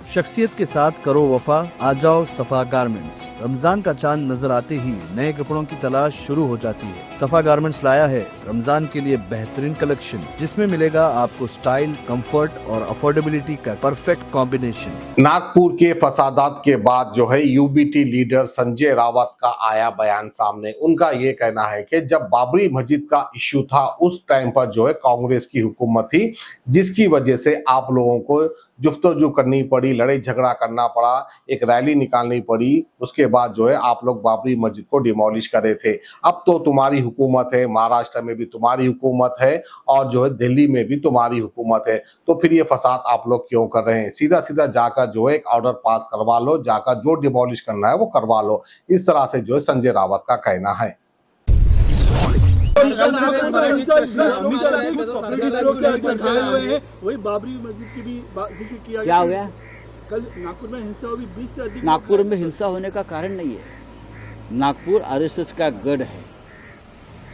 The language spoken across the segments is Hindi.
शख्सियत के साथ करो वफा, आ जाओ सफा गारमेंट्स। रमजान का चांद नजर आते ही नए कपड़ों की तलाश शुरू हो जाती है। सफा गारमेंट्स लाया है रमजान के लिए बेहतरीन कलेक्शन, जिसमें मिलेगा आपको स्टाइल, कंफर्ट और अफोर्डेबिलिटी का परफेक्ट कॉम्बिनेशन। नागपुर के फसादात के बाद जो है यूबीटी लीडर संजय रावत का आया बयान सामने। उनका ये कहना है कि जब बाबरी मस्जिद का इश्यू था उस टाइम पर जो है कांग्रेस की हुकूमत थी, जिसकी वजह से आप लोगों को जुफ्तजू करनी पड़ी, लड़ाई झगड़ा करना पड़ा, एक रैली निकालनी पड़ी। उसके बाद जो है आप लोग बाबरी मस्जिद को डिमोलिश कर रहे थे। अब तो तुम्हारी हुकूमत है, महाराष्ट्र में भी तुम्हारी हुकूमत है और जो है दिल्ली में भी तुम्हारी हुकूमत है, तो फिर ये फसाद आप लोग क्यों कर रहे हैं? सीधा सीधा जाकर जो है एक ऑर्डर पास करवा लो, जाकर जो डिमोलिश करना है वो करवा लो। इस तरह से जो है संजय रावत का कहना है। वही बाबरी मस्जिद की भी जिक्र किया। क्या हो गया? कल नागपुर में हिंसा हुई, 20 से अधिक। नागपुर में हिंसा होने का कारण नहीं है। नागपुर आरएसएस का गढ़ है।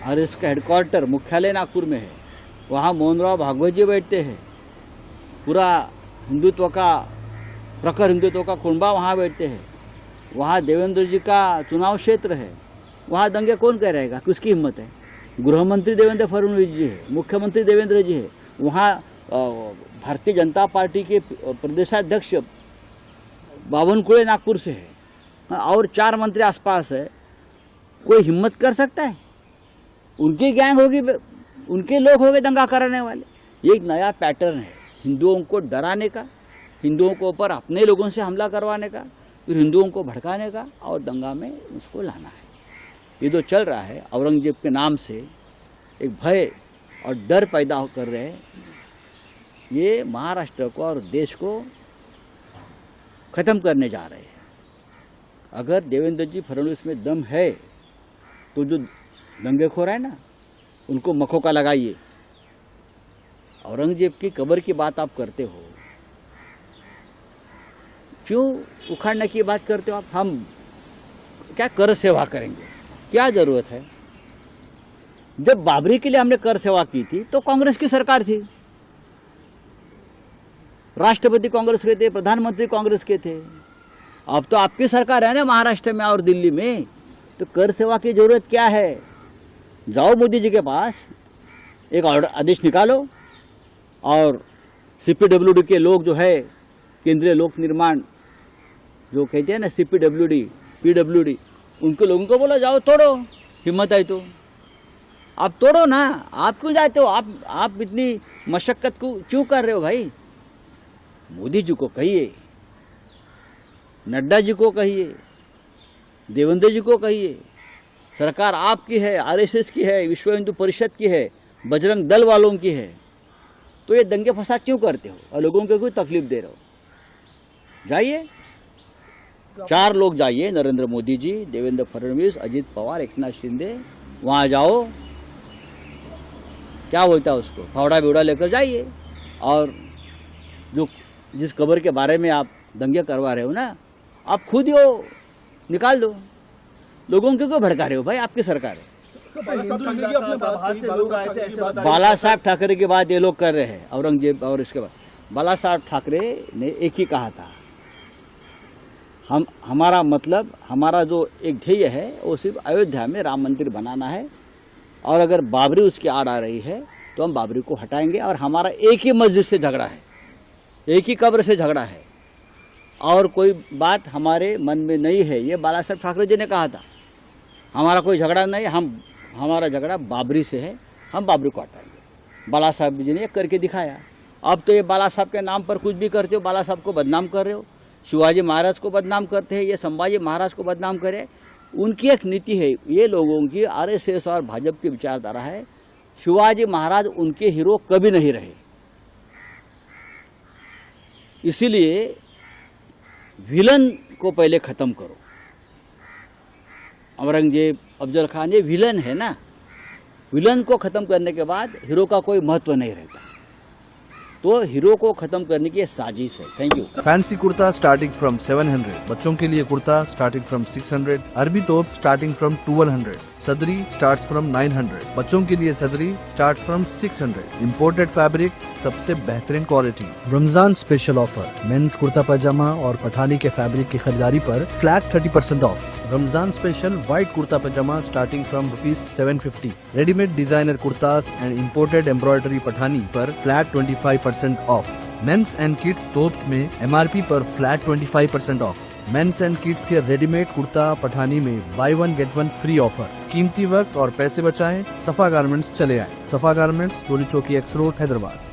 आरएसएस का हेडक्वार्टर, मुख्यालय नागपुर में है। वहाँ मोहनराव भागवत जी बैठते हैं। पूरा हिंदुत्व का, प्रखर हिंदुत्व का कुंबा वहाँ बैठते हैं। वहाँ देवेंद्र जी का चुनाव क्षेत्र है। वहाँ दंगे कौन कह रहेगा कि उसकी हिम्मत है? गृह मंत्री देवेंद्र फडणवीस जी है, मुख्यमंत्री देवेंद्र जी है। वहाँ भारतीय जनता पार्टी के प्रदेशाध्यक्ष बावनकुळे नागपुर से है और 4 मंत्री आसपास है। कोई हिम्मत कर सकता है? उनकी गैंग होगी, उनके लोग होंगे दंगा कराने वाले। ये एक नया पैटर्न है हिंदुओं को डराने का, हिंदुओं के ऊपर अपने लोगों से हमला करवाने का, फिर हिंदुओं को भड़काने का और दंगा में उसको लाना है। ये जो चल रहा है औरंगजेब के नाम से एक भय और डर पैदा कर रहे हैं, ये महाराष्ट्र को और देश को ख़त्म करने जा रहे हैं। अगर देवेंद्र जी फडणवीस में दम है तो जो दंगेखोर है ना, उनको मखौका लगाइए। औरंगजेब की कब्र की बात आप करते हो, क्यों उखाड़ने की बात करते हो आप? हम क्या कर सेवा करेंगे? क्या जरूरत है? जब बाबरी के लिए हमने कर सेवा की थी तो कांग्रेस की सरकार थी, राष्ट्रपति कांग्रेस के थे, प्रधानमंत्री कांग्रेस के थे। अब तो आपकी सरकार है ना महाराष्ट्र में और दिल्ली में, तो कर सेवा की जरूरत क्या है? जाओ मोदी जी के पास, एक ऑर्डर आदेश निकालो और सीपीडब्ल्यूडी के लोग जो है, केंद्रीय लोक निर्माण जो कहते हैं ना, सीपीडब्ल्यूडी, पीडब्ल्यूडी, उनके लोगों को बोलो जाओ तोड़ो, हिम्मत है तो आप तोड़ो ना। आप क्यों जाते हो? आप इतनी मशक्कत को क्यों कर रहे हो भाई? मोदी जी को कहिए, नड्डा जी को कहिए, देवेंद्र जी को कहिए, सरकार आपकी है, आरएसएस की है, विश्व हिंदू परिषद की है, बजरंग दल वालों की है, तो ये दंगे फसाद क्यों करते हो और लोगों को क्यों तकलीफ दे रहे हो? जाइए, 4 लोग जाइए, नरेंद्र मोदी जी, देवेंद्र फडणवीस, अजित पवार, एकनाथ शिंदे, वहाँ जाओ, क्या बोलता है उसको, फावड़ा बिवड़ा लेकर जाइए और जो जिस खबर के बारे में आप दंगे करवा रहे हो ना, आप खुद ही हो, निकाल दो। लोगों को क्यों भड़का रहे हो भाई? आपकी सरकार है। बाला साहब ठाकरे की बात ये लोग कर रहे हैं, औरंगजेब और इसके बाद बाला साहब ठाकरे ने एक ही कहा था, हमारा मतलब, हमारा जो एक ध्येय है वो सिर्फ अयोध्या में राम मंदिर बनाना है और अगर बाबरी उसकी आड़ आ रही है तो हम बाबरी को हटाएंगे। और हमारा एक ही मस्जिद से झगड़ा है, एक ही कब्र से झगड़ा है और कोई बात हमारे मन में नहीं है। ये बाला साहब ठाकरे जी ने कहा था, हमारा कोई झगड़ा नहीं, हमारा झगड़ा बाबरी से है, हम बाबरी को हटाएंगे। बाला साहब जी ने करके दिखाया। अब तो ये बाला साहब के नाम पर कुछ भी करते हो, बाला साहब को बदनाम कर रहे हो, शिवाजी महाराज को बदनाम करते हैं, ये संभाजी महाराज को बदनाम करे। उनकी एक नीति है, ये लोगों की आरएसएस और भाजपा की विचारधारा है, शिवाजी महाराज उनके हीरो कभी नहीं रहे। इसीलिए विलन को पहले खत्म करो। औरंगजेब, अफजल खान, ये विलन है ना, विलन को खत्म करने के बाद हीरो का कोई महत्व नहीं रहता। तो हीरो को खत्म करने की साजिश है। Thank you. Fancy kurta starting from 700, बच्चों के लिए कुर्ता स्टार्टिंग फ्रॉम 600, अरबी टॉप स्टार्टिंग फ्रॉम 1200। सदरी स्टार्ट्स फ्रॉम 900। बच्चों के लिए सदरी स्टार्ट्स फ्रॉम 600। इम्पोर्टेड फैब्रिक, सबसे बेहतरीन quality. Ramzan special offer, men's kurta pyjama और पठानी के फैब्रिक की खरीदारी पर flat 30% off. Ramzan special white kurta pyjama starting from ₹750। Readymade designer kurtas and imported embroidery Pathani पर flat 25% off. Men's and kids tops में MRP पर flat 25% off. Men's and kids के रेडीमेड कुर्ता पठानी में बाय 1 गेट 1 फ्री ऑफर। कीमती वक्त और पैसे बचाएं, सफा गारमेंट्स चले आए। सफा गारमेंट्स, टोली चौकी, एक्स रोड, हैदराबाद।